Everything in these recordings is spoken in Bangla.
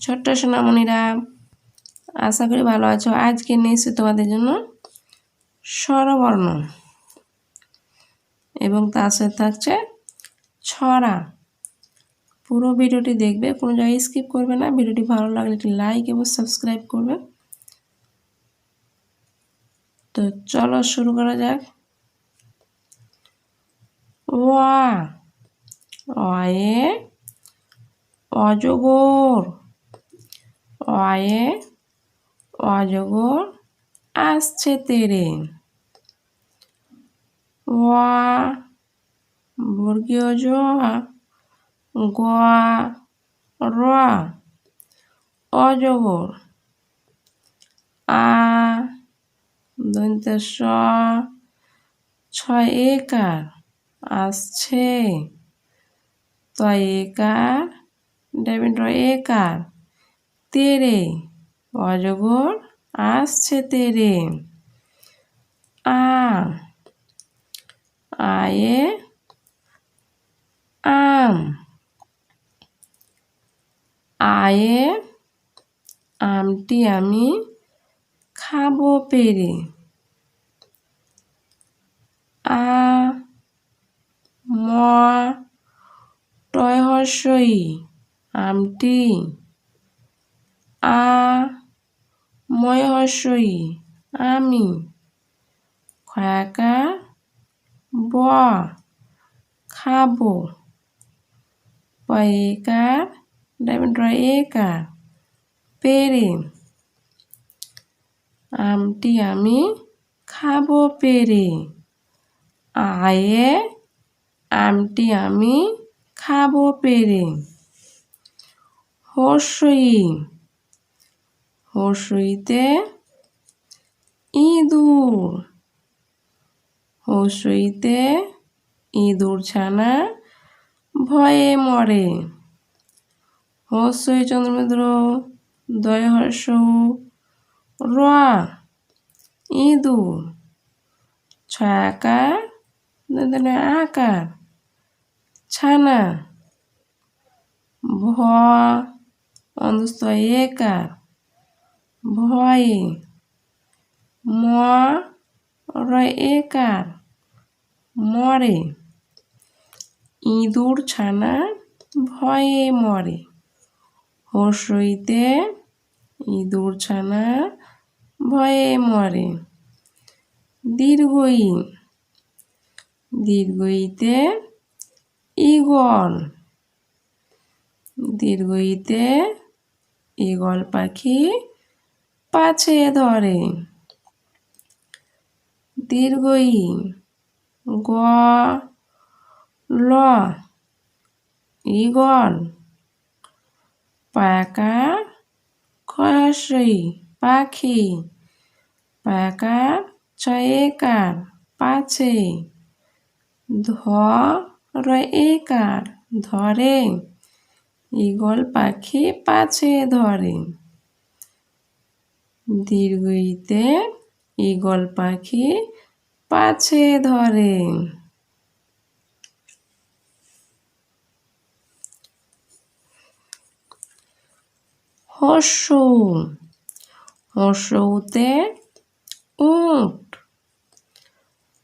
ছোট্ট সোনামণিরা, আশা করি ভালো আছো। আজকে নিয়েছি তোমাদের জন্য স্বরবর্ণ এবং তার সাথে থাকছে ছড়া। পুরো ভিডিওটি দেখবে, কোনো জায়গায় স্কিপ করবে না। ভিডিওটি ভালো লাগলে একটি লাইক এবং সাবস্ক্রাইব করবে। তো চলো শুরু করা যাক। ওয়া, অয়ে অজগর, অয়ে অজগর আসছে তেরে। ওয়া, বর্গীয় জ, গোয়া, র, অজগর। আ, দন্ত্য স, ছয় একার আসছে। তয় একার, ডেবিট একার, তেরে, অজগর আসছে তেরে। আ, আয়ে আম, আয়ে আমটি আমি খাবো পেরে। আ, ম, টয় হর্ষই, আমটি। আ, ময় হর্ষই, আমি। খয়াকা, ব, খাবো। পয়কার, ডাইমেন্ড একার, পেরে। আমটি আমি খাবো পেরে। আয়ে আমটি আমি খাবো পেরে। হর্ষই, হর্ষইতে ইঁদুর, হর্ষইতে ইঁদুর ছানা ভয়ে মরে। হর্ষই চন্দ্রমিত্র, দয় হর্ষ, র, ইঁদুর। ছয়াকার, আকার, ছানা। ভ, অন্ধস্থ একার, ভয়ে। ম, র একার, মরে। ইঁদুর ছানা ভয়ে মরে। হর্ষইতে ইঁদুর ছানা ভয়ে মরে। দীর্ঘই, দীর্ঘইতে ঈগল, দীর্ঘইতে ঈগল পাখি পাছে ধরে। দীর্ঘই, গ, ল, ঈগল। পায়াকার, খয়াশ্রী, পাখি। পায়াকার, ছয়েকার, পাছে। ধ, র একার, ধরে। ঈগল পাখি পাছে ধরে। দীর্ঘইতে ঈগল পাখি পাছে ধরে। হর্ষ, হর্ষউতে উট,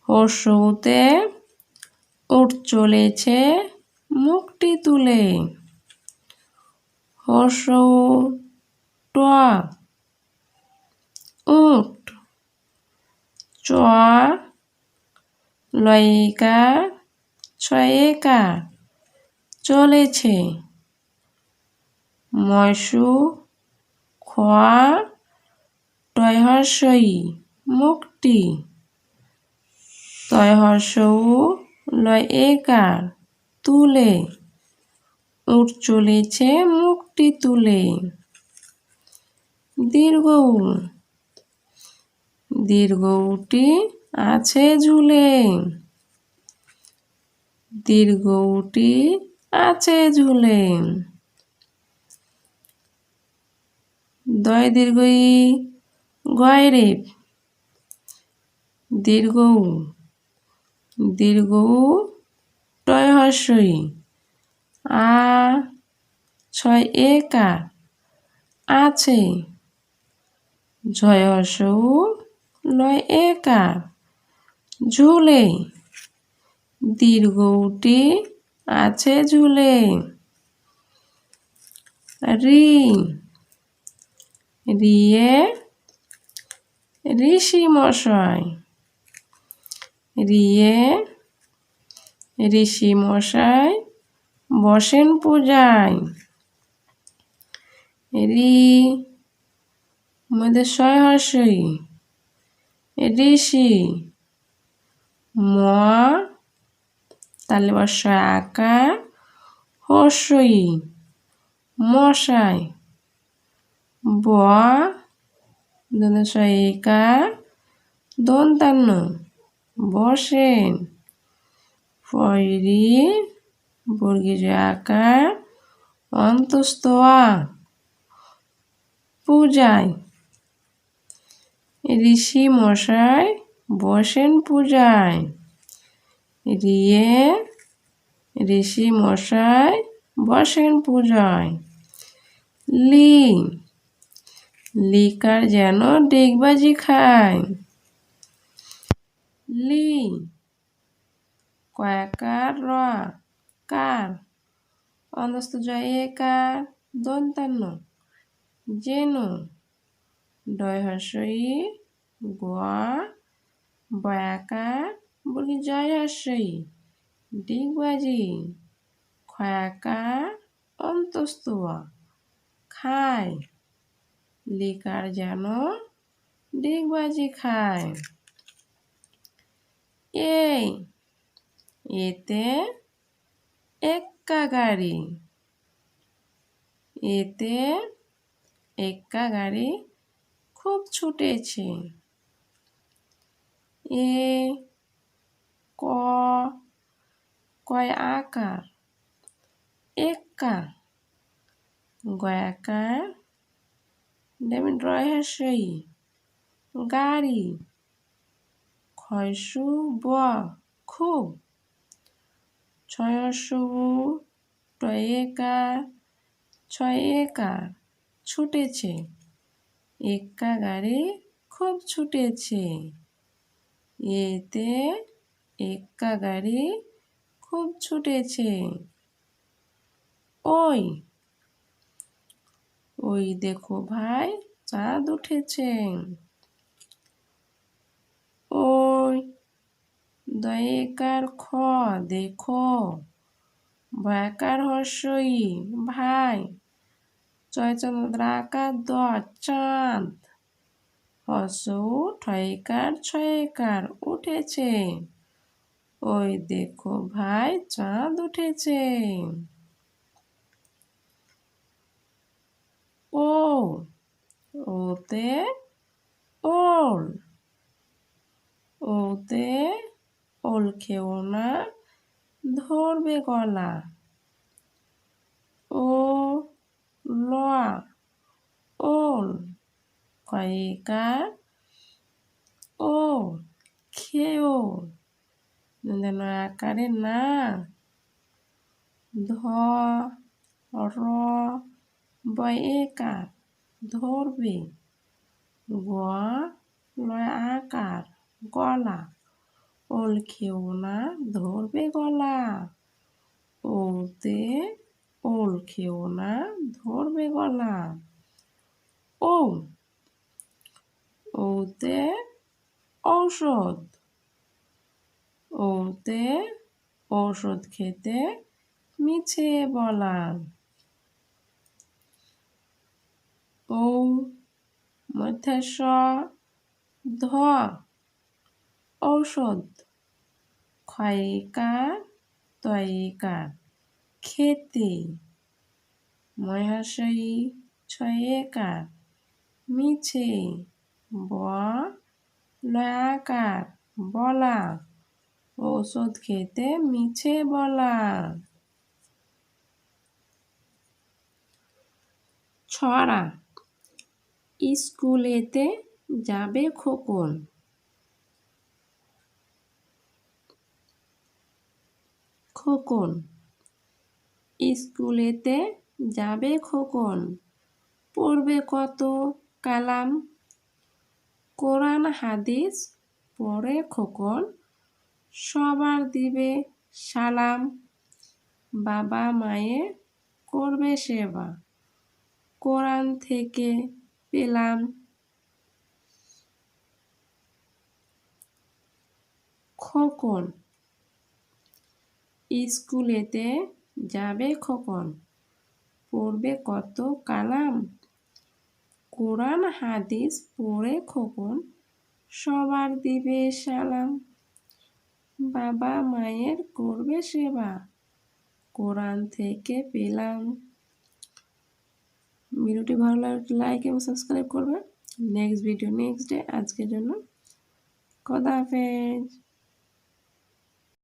হর্ষউতে উট চলেছে মুখটি তুলে। হর্ষ, ট, উট। চ, লয়িকার, ছয়েকার, চলেছে। ময়সু, খ, টয় হর্ষই, মুখটি। তয় হর্ষউ, লয় একার, তুলে। উট চলেছে মুখটি তুলে। দীর্ঘ উ, দীর্ঘ উটি আছে ঝুলে। দীর্ঘ উটি আছে ঝুলে। দয় দীর্ঘ ই, গয়রে। দীর্ঘ উ, দীর্ঘ উ, টয় হর্ষই, আ, ছয় একার, আছে। ঝয় হর্ষ উ লয় একার ঝুলে। দীর্ঘ উটি আছে ঝুলে। রি রিয়ে ঋষি মশাই। রিয়ে ঋষি মশাই বসেন পূজায়। রি মধ্যে শয় হর্ষই ঋষি। ম তালে বর্ষয় আকার হর্ষই মশাই। ব দন্তস্বয় একার দন্তান্ন বসেন। ফয়রি বর্গীয় আকার অন্তস্থ আ পূজায়। ঋষি মশাই বসেন পূজায়। রিয়ে ঋষি মশাই বসেন পূজায়। লি লিকার যেন ডিগবাজি খায়। লি কয়াকার র কার অন্তস্থ জয় একার দন্তান্ন যেন। ডয় হর্ষই গোয়া বয়াকার বর্গী জয় হর্ষই ডিগবাজি। খয়াকার অন্তস্থ খায়। লিকার যেন ডিগবাজি খায়। এই এতে এক্কা গাড়ি। এতে এক্কা গাড়ি খুব ছুটেছে। এ ক কয় আকার এক্কা গয়াকার ডেমিন রয় হর্ষই গাড়ি। ক্ষয়সু ব খুব। ছয় হর্ষ উ টয় একার ছয় একার ছুটেছে। এক্কা গাড়ি খুব ছুটেছে। এতে এক্কা গাড়ি খুব ছুটেছে। ওই ওই দেখো ভাই চাঁদ উঠেছে। ওই দয়েকার খ দেখো। ভয়াকার হর্ষই ভাই। চয়চন্দ্র আকার দ চাঁদ। হর্ষ ঠয়কার ছয়কার উঠেছে। ওই দেখো ভাই চাঁদ উঠেছে। ও ওতে ওল। ওতে ওল খেও না ধরবে গলা। ও লয়া ওল কয়িকার ও খেও যেন আকারে না। ধ র বয়কার ধরবে। গ লয় আকার গলা। ওল খেও না ধরবে গলা। ওতে ওল খেও না ধরবে গলা। ও ওতে ঔষধ। ওতে ঔষধ খেতে মিছে বলা। ও মধ্যে স ধ ঔষধ। ক্ষয়িকার তয়িকার খেতে। মহাশয়ী ছয়কার মিছে। ব লয়াকার বলা। ঔষধ খেতে মিছে বলা। ছড়া স্কুলেতে যাবে খোকন। খোকন স্কুলেতে যাবে খোকন। পড়বে কত কালাম, কোরআন হাদিস পড়ে খোকন, সবার দিবে সালাম, বাবা মায়ের করবে সেবা, কোরআন থেকে পেলাম। খোকন স্কুলেতে যাবে খোকন, পড়বে কত কালাম, কোরআন হাদিস পড়ে খোকন, সবার দিবে সালাম, বাবা মায়ের করবে সেবা, কোরআন থেকে পেলাম। ভিডিওটি ভালো লাগলে লাইক এবং সাবস্ক্রাইব করবে। Next video next day. আজকের জন্য খোদা হাফেজ।